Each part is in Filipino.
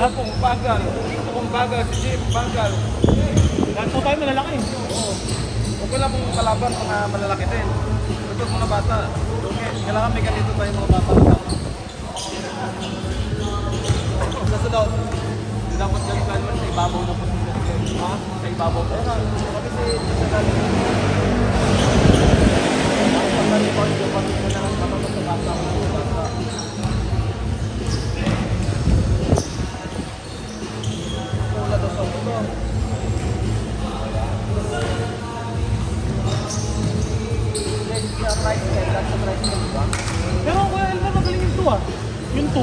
Apong bagal, dito kong bagal, si Jim bagal. Lahat po tayo malalaki. Oo. Huwag ko lang mong kalaban mga malalaki din. Ito mga bata. Okay. Kailangan may ganito tayo mga bata. Sa sunod, hindi dapat galing ka naman sa ibabaw na po. Ha? Sa ibabaw. Kaya nga, kami si Galing. Ang pagkalipan, yung pagkalipan na lang matapos sa bata. Wala daw sa ulo. Pero Kuya Elmer, magaling yung 2 ah. Yung 2.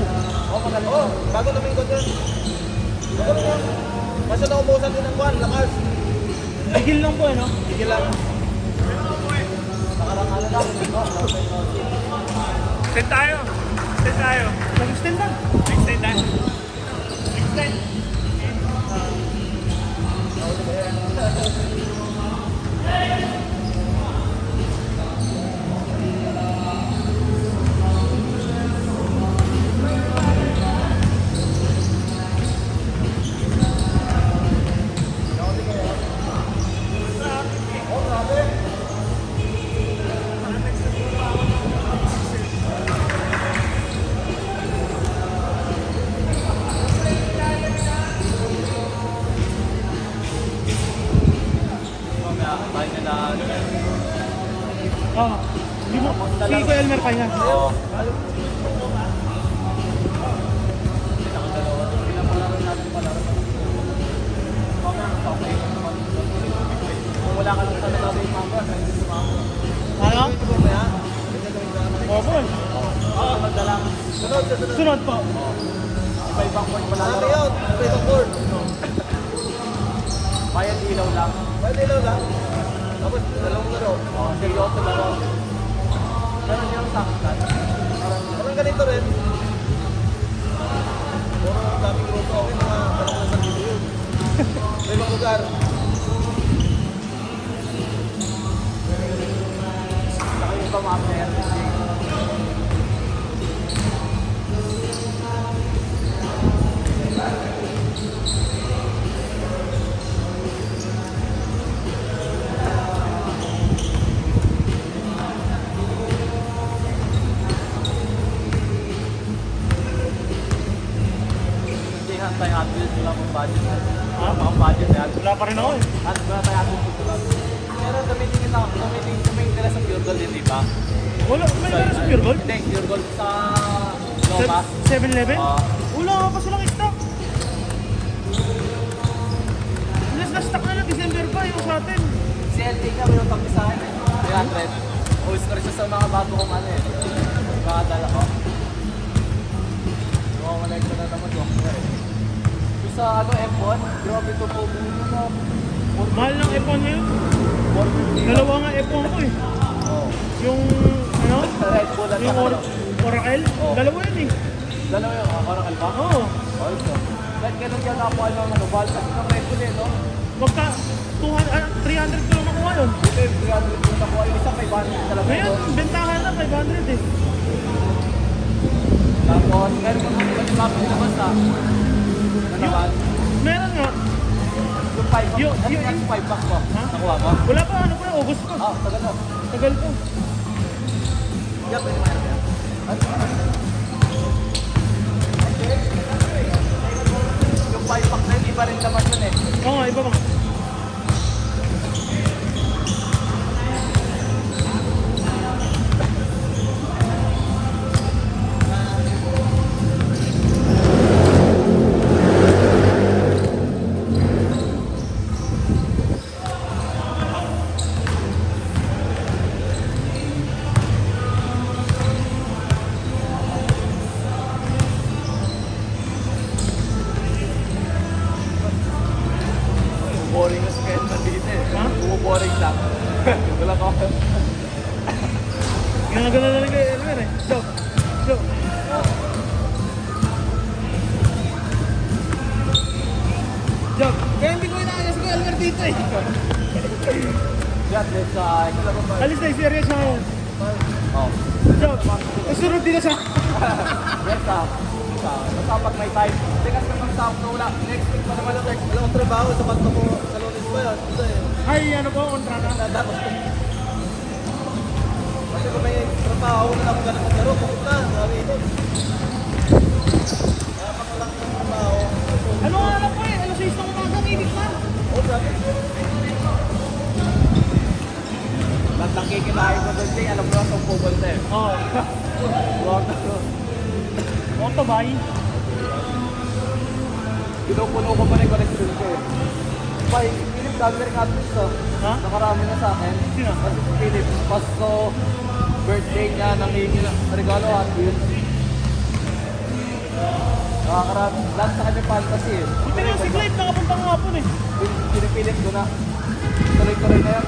Oh, magaling. Oh, bago namin ko dyan. Bago naman. Kasi naubusan din ng buwan, lakas. Tigil lang po ano? Sige lang. Nakarang lang. Extend tayo. Extend tayo. Nag-extend lang. Extend tayo. Extend. Oo. Hindi mo. Si Kuya Elmer pa yan. Oo. Kung wala ka lang sa nalabi yung manga, hindi sumama. Ano? Ito ba ba yan? Ganyan gawin ka naman. Opo. Oo, magdalang. Sunod, sunod. Sunod po. Iba-ibang board pala. Ano yun? Iba-ibang board. Bayan ilaw lang. Bayan ilaw lang? Tapos dalawang laro. Oo, seryoso laro. Meron yung saktan. Parang ganito rin. Puro daming grupo. Okay, mga dalawang lang dito yun. Sa ibang lugar. Saka yung iba mga player. Tayo atin sila ng budget. Ha? Mga budget yan. Wala pa rin ako eh. At wala tayo atin sila. Pero gamitin kita, gamitin nila sa Pure Gold din, di ba? Wala. May meron sa Pure Gold? Hindi, Pure Gold sa Nova. 7-Eleven? Oo. Wala pa silang stock. Last na stock na lang. December pa yung sa atin. Si LT nga, may utang sa akin eh. 300. Always ko rin siya sa mga bago kong ano eh. Makadala ko. Mamalay ko na naman yung yung sa ano, F1, grabe ito po na. Mahal ng F1 ngayon. 450. Dalawa nga F1 ko eh. Oo. Yung ano? Red Bull at Yung saka ano. Oracle? Oo. Dalawa yun eh. Dalawa yung Oracle ba? Oo. Oh, ito. Kahit ganun yan ako ano, bal kasi ng Red Bull eh, no? Magka 300 ko lang makuha yun. Dito yung 300 yung nakuha, yung isang 500 talaga. Ngayon, ito. bentahan na 500 eh. Tapos, meron pa mga mapin naman sa na naman. Meron nga. Yung 5 pack, Yung- ano yung- yung 5 pack mo? Ha? Nakuha mo? Wala pa, ano pa, August pa. Ah, tagal na. Tagal pa. Yeah, pwede mayroon yan. Yung 5 pack na yun, iba rin naman yun eh. Oo nga, iba pa. Boring na sa kahit nandito eh. Ha? Boring lang. Wala ko. Ginagano na rin kay Elmer eh. Joke. Joke. Joke. Kaya hindi ko inaayos ko Elmer dito eh. Yan, let's ikaw ba? Alis na yung serious na ngayon. Oh. Joke. Kasunod din na sa... Yes, siya. Basta pag may time. Kasi kasi naman sa ako wala. Next week pa naman ako. Wala akong trabaho sa kanto ko. Sa Lunes pa yan. Ito eh. Ay, ano po, kontrata? Dapat. Kasi kung may trabaho na ako ganang magkaro, pupunta. Sabi ito. Kaya pag wala akong trabaho. Ano nga alam ko eh, alas 6 ng umaga, init man. Oo, sabi. Ba't nakikitahin ko doon, Jay? Alam mo na itong pupunta eh. Oo. Huwag na. Auto ba? Pinupuno ko pa na yung connection ko eh. Bay, Philip, dami rin artist oh. Ha? Nakarami na sa akin. Sino? Kasi si Philip, Pasko, birthday niya, nangingi ng regalo at yun. Nakakarami. Lahat sa kanya fantasy eh. Buti nga si Clive, nakapunta nga hapon eh. Pinipilit ko na. Tuloy-tuloy na yan.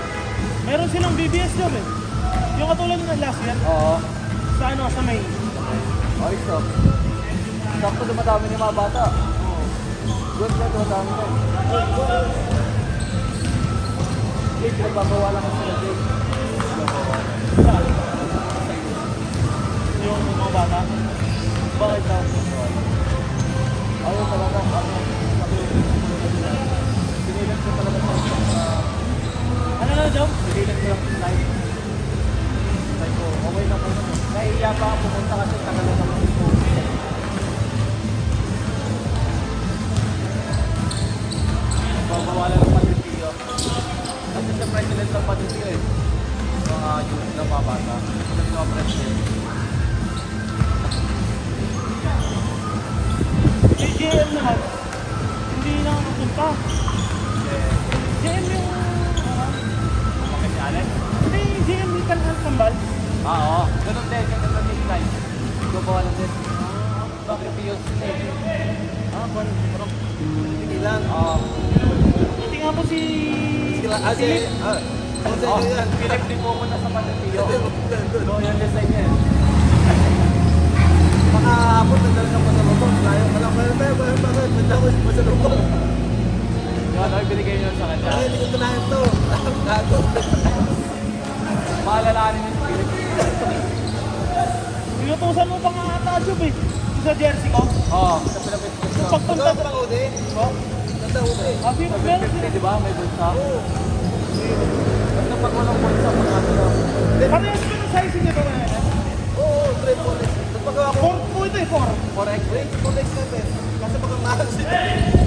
Meron silang BBS job eh. Yung katulad ng last year, Oo. sa ano, sa May. Ayos oh. Sakto dumadami ng mga bata. Good na dumadami na eh. Jake, nagbabawa lang sila Jake. Saan? Yung mga bata. Bakit daw? Ayaw talaga. Sinilat ko talaga sa Ano na, Job? sinilat ko lang sa live. Sabi ko, okay na po. Nahiya pa ako pumunta kasi tagal na naman ito. Babawalan ng patintiyo. Kasi siya president ng patintiyo eh. Mga youth na mga bata. Kasi mga president. Si JM naman, hindi na nakapunta. Eh, JM yung, bakit si Alex? hindi, JM yung kambal. Oo. Ganun din. Ganun din next time. Babawalan din. Patintiyo sila eh. Parang, Hindi lang. Oo. hindi nga po si... Philip. Oh, Philip din pumunta sa patintiyo. No, yung design niya eh. Makahapon, nagdala ng pasalubong. Layo ka lang. Bakit? Nagdala ko yung pasalubong. Yun, ay binigay niyo sa kanya. Ay, hindi ko tunahin to. Gago. Maalalahanin yung Philip. Pinutusan mo pa nga ata, Job eh. Yung sa jersey ko. Oo, sa pinapit ko. Yung pagpunta Ito ang udi? Oo. Ganda udi. Ah, sino? Meron sila. 50, di ba? May bulsa. Oo. Basta pag walang bulsa, mga ano. Parehas ko ng size niya ba ngayon? Oo, trade policy. Nagpagawa ko. 4 po ito eh, 4. Correct. Correct natin. Kasi baka mahal sila.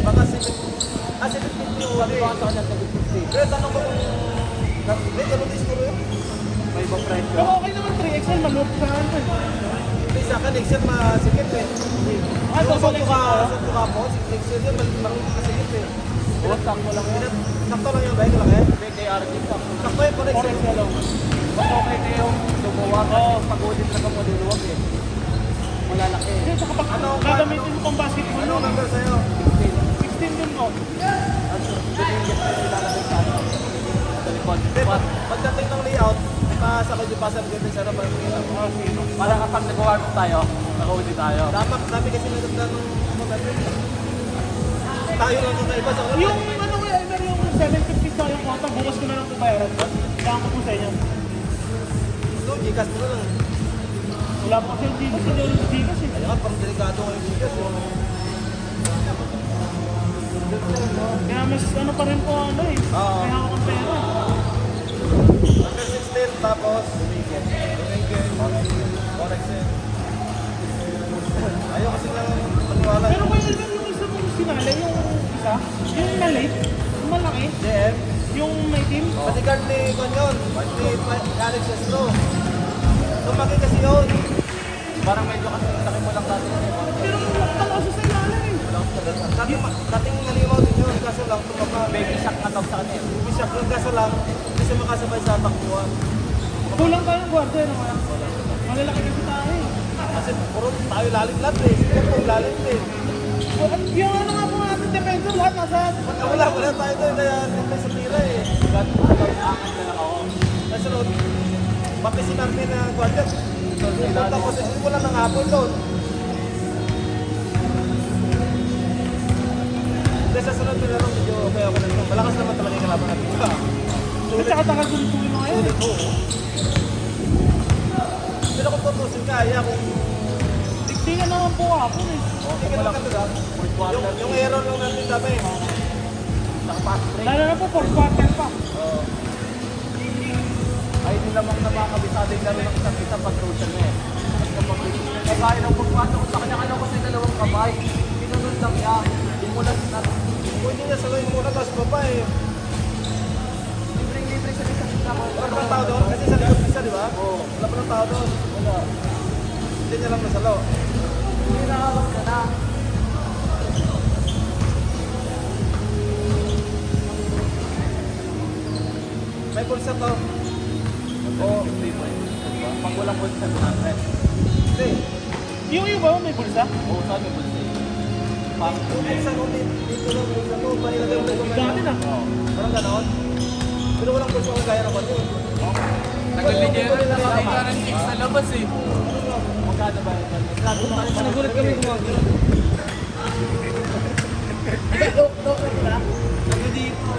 Baka 750 yung uli. Baka sa kanya 750. Pero tanong ko kung... Hindi, ganun din siguro yun. May ibang presyo. Pero okay naman 3XL, maloop sa ano eh. Hindi sa akin, next year masikip eh. Ah, Yung double sunto XL. sunto ka po, next year yun, masikip eh. Oo, sakto lang yun. Sakto lang yun, dahil laki. Hindi, kay RG sakto. Sakto yun, correct. 4XL lang. Mas okay na yung lumuwa kasi pag-ulit na kamo liluwag eh. Malalaki eh. Hindi, saka pag gagamitin mo pang basketball Ano nun. number sa'yo? 16 din mo. At binigyan na nilalagay sa ano. Sa likod. Pagdating ng layout, ipasa ko yung pasang ganda sa harapan ng ilaw. Para kapag nag-warm up tayo, nakahuli tayo. Dami kasi naganda ng natin. Tayo lang ang naiba sa kanila. Yung ano kaya, Emer, yung 750 sa yung kota, bukas ko na lang po bayaran. Kailangan ko po sa inyo. Ito, Gcash mo na lang. Wala pa kasi yung Gcash, hindi yung Gcash eh. Kaya nga, parang delikado ngayon yung Gcash. Kaya mas ano pa rin po ano eh. Oo. Kaya ako ng pera. Under 16, tapos Dominguen. Forex yun. Ayaw kasi lang maniwala. Pero kaya Emer, yung isa mong sinali, yung isa, yung maliit, yung malaki, JM, yung may team. bodyguard ni Conyon, ni Alex Estro. Lumaki kasi yun. Parang medyo kasi laki mo lang dati. Pero pala sa ilalim eh. Dating nalimaw din yun, kaso lang tumapa. Baby shock na tawag sa kanya. Baby shock lang, kaso lang, hindi siya makasabay sa takbuhan. Kulang tayo ng gwardiya no kaya. Malalaki kasi tayo eh. Kasi puro tayo lalim lahat eh. Sige po, lalim eh. Yung ano nga po natin, depende lahat nasa... Wala tayo doon, kaya nandun sa tira eh. Akin na lang ako. Kasi noon, mapisin namin na gwardiya. Tapos ko lang ng hapon doon. Hindi, sa sunod ko na lang medyo okay ako na ito. Malakas naman talaga yung kalaban natin. At saka tagal ko nito mo ngayon eh. Oo. Pero kung tutusin kaya kung Tignan naman po ako eh. Hindi ka naman katulad. Yung aero lang natin dami. Nakapass break. Lalo na po, 4 quarter pa. Oo. Ay, hindi lamang na makakabisado yung laro ng isang isa pag social na eh. At kapag eh, kaya nang pagpasok ko sa kanya, alam ko sa dalawang kamay. Pinunod lang niya. Imulat na. Pwede niya saluhin muna, tapos baba eh. Libre-libre sa isang isa ko. Wala pa ng tao doon? Kasi sa likod isa, di ba? Oo. Wala pa ng tao doon. Wala. Hindi niya lang nasalo. Hindi nakawag ka na. May bulsa to. Oo. Pag walang bulsa, 200. Hindi. Yung iba, may bulsa? Oo, sabi may bulsa. Pang bulsa ko dito lang bulsa to. Panilagay mo ito. Dami na. Parang ganon. Pero walang bulsa ko gaya naman yun. Nagalinyera na nakita ng chicks sa labas eh. Magkano ba yun? Nagulat kami gumagano. Sabi dito.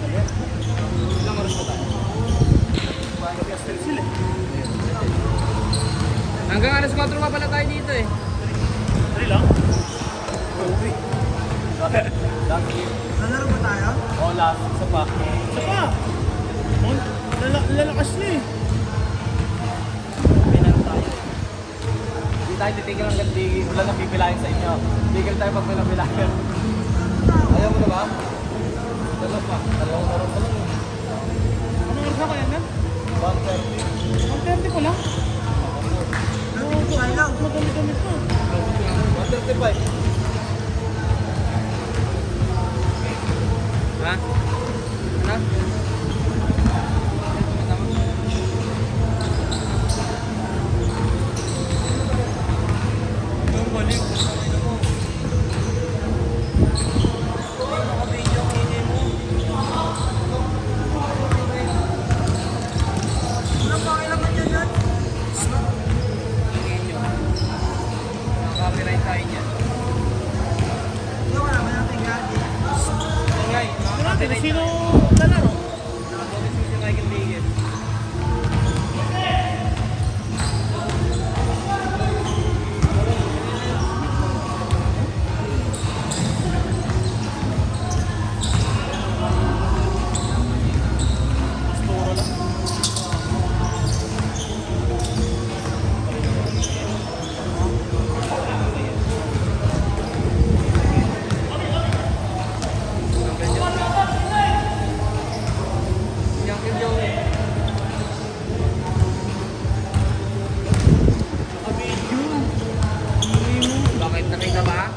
Ilang oras pa tayo? Hanggang alas 4 pa pala tayo dito eh. Dali lang. Last game. Nalaro ba tayo? Oo, last. Isa pa. Isa pa. Oh, lalakas na eh. Pinan tayo. Hindi tayo titigil hanggang di wala nang pipilayan sa inyo. Tigil tayo pag may napilayan. Ayaw mo na ba? Dalawa pa. Dalawang oras pa lang. Anong oras na kaya na? 130. 130 ko lang. Madami-dami pa. 135. Ha? Ano? Yung balik. Copyright tayo niyan. Ingay, Marami kung sino lalaro. si Michael Vegas. Uncle Joey. Bakit nakita ba?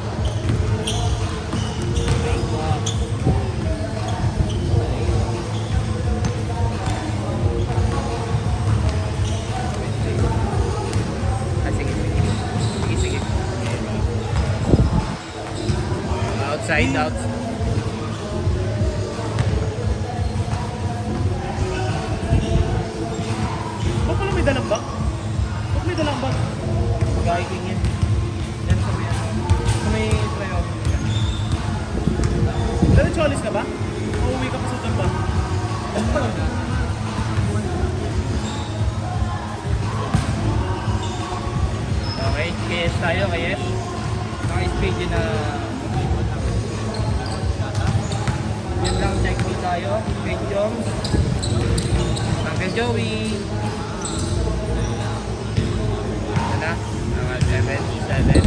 Ah, sige, sige. Sige, sige. Outside, out. Ba't pala may dalang bag? Ba't may dalang bag? Mag-hiking yan. Yan sa may sa may flyover. Diretso alis ka ba? Uuwi ka pa sa Tamba? Okay, KS tayo, KS. Naka-speed yun na yan lang, check me tayo. Great Jones. Uncle Joey. Yan na. Mga 7.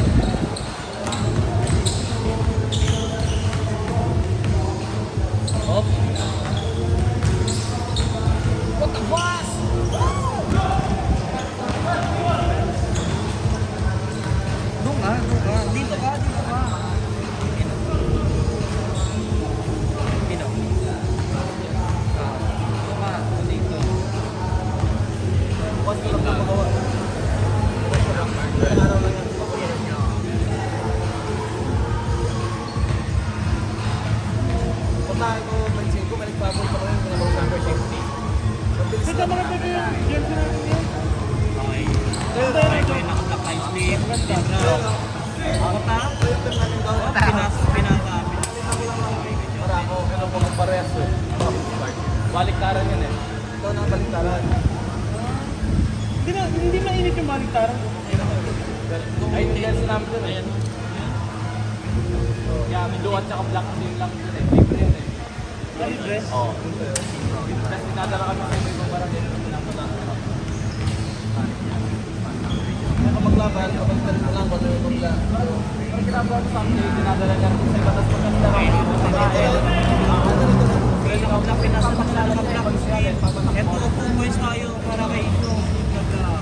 Off. What the boss? Doon ka. Dito ka. Pino. Dito ka. Dito. Bukas ko lang po magawa. Ilang araw lang yan. Puntahan ko, pansin ko, may nagpapol pa ko yung pinagawa sa number 50. Mabilis Saan lang. ka marami kayo? Yan sa natin yan. Okay. Saan tayo Okay, rito? may nakatapay sleep. Ako pa? Ito yung natin daw. Pinasa. Pinasa ko lang lang. Arako, ano po ng parehas eh. Baliktaran yun eh. Ito na ang baliktaran. Hindi mainit yung baliktaran. Ay, hindi kasi namin dun eh. Kaya may blue at saka black din lang dun eh. Libre yun eh. Ay, dress. Oo. Tapos dinadala kami sa ibang barangay. Kaya kapag laban, kapag galit mo lang, kung ano yung bangla. Pero ginagawa ko sa amin, dinadala niya rin sa iba. Tapos maganda rin. Pero yung na pinasa na sa black. Ito, 2 points tayo para kay ito. Ganda.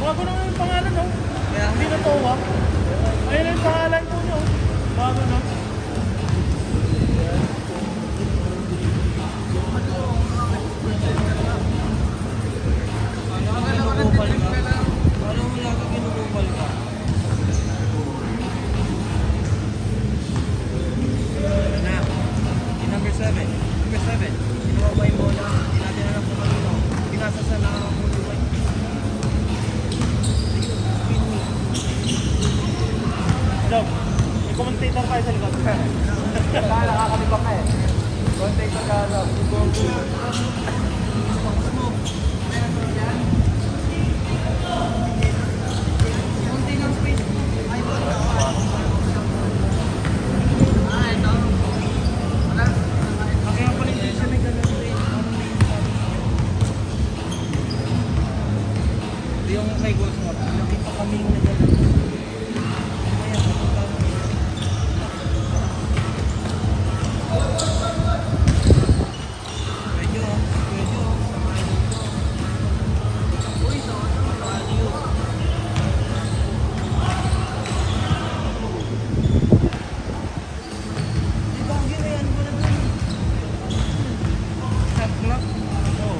Bago na yung pangalan, no? Hindi na TOA. Ayun na yung pangalan po nyo. Bago na. Kinukupal ka? Paano mo lagi kinukupal ka? Na, yung number 7. Number 7. Kinuha ba yung bola? Hindi natin alam kung kanino. Pinasa sa nakakulubay. Dog, may commentator tayo sa likod. Kaya nakakalibak ka eh. Contact ka lang. Konti ng space. Kaya pala hindi siya may ganun space. Yung kay Ghost Map, nakita kami na ganun. Kaya pupunta mo. Medyo, samahin mo ito. Uy, samahan niyo. Di ba, ang ginayan ko na doon? Shot clock? Oo.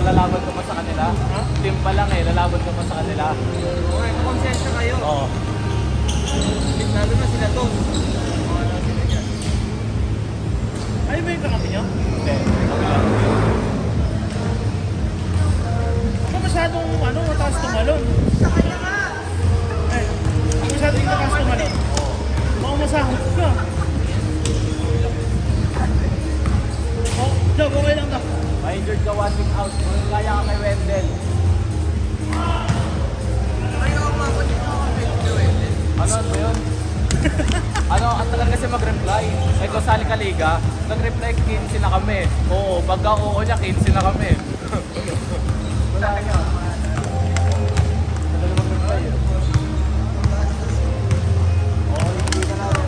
lalaban ka pa sa kanila. Ha? Team pa lang eh, lalaban ka pa sa kanila. Okay, konsensya kayo. Oo. Lalo na sila to. Ano sila dyan? Ay ba yung kakampi niyo? Hindi. Okay lang. Ako masyadong mataas tumalon. Eh, ako masyadong mataas tumalon. Baka masahod ka. Oh, Job, okay lang ka. Ma-injured ka watching out. Kung kaya ka kay Wendell. Ano ba yun? Ang tagal kasi mag-reply. Eh kung sali ka liga, nag-reply 15 na kami. Oo, pagka oo niya, 15 na kami. Wala niya. Tagal mag-reply eh. Oo, hindi na natin.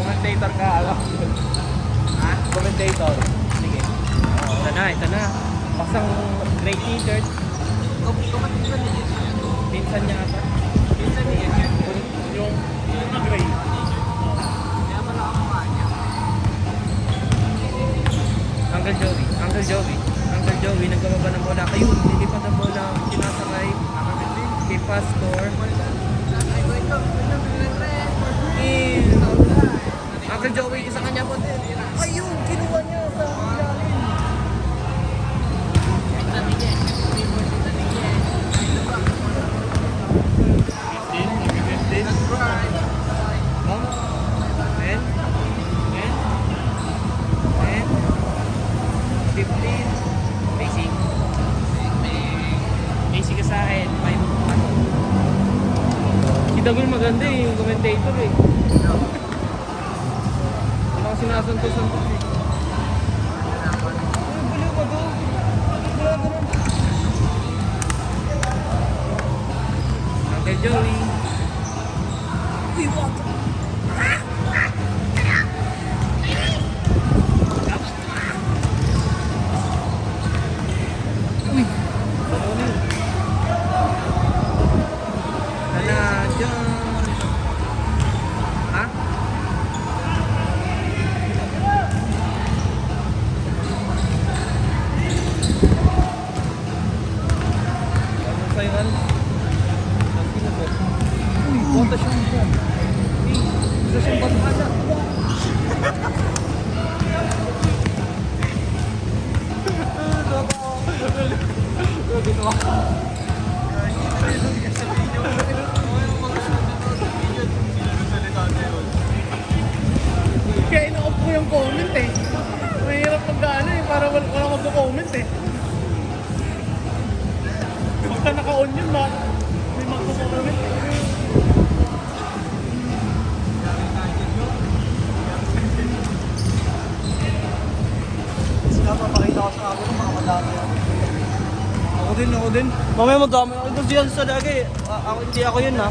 Commentator ka, alam. Ha? Commentator. Sige. Ito na. Pasang gray t-shirt. Pinsan niya ata. Pinsan niya yan. Yung nag-gray. Uncle Joey. Uncle Joey. Uncle Joey, nagkababa ng bola. Ayun, nilipat ang bola. Tinasakay. Kay Pastor. Uncle Joey, isa kanya po din. Ayun, kinuha niya sa ilalim. And 15. Basic. Basic ka sa akin. 5. Si Dagol maganda eh, yung commentator eh. Wala ko sinasantos-santos eh. Ay, baliw ka daw. Wala ka na. Uncle Joey. Uy, wag. Uy, ano na yun? Hala, dyan. Ha? Ano sa'yo, Al? Uy, bota siyang dyan. Isa siyang batada. Kaya ina-off ko yung comment eh. Mahirap pagkaano eh, para wala mag-comment eh. Pagka naka-on yun, may mag-comment eh. Sila papakita ko sa ako ng mga madami. Ako din. Mamaya madami. Ako din sa lagi. Hindi ako yun ha.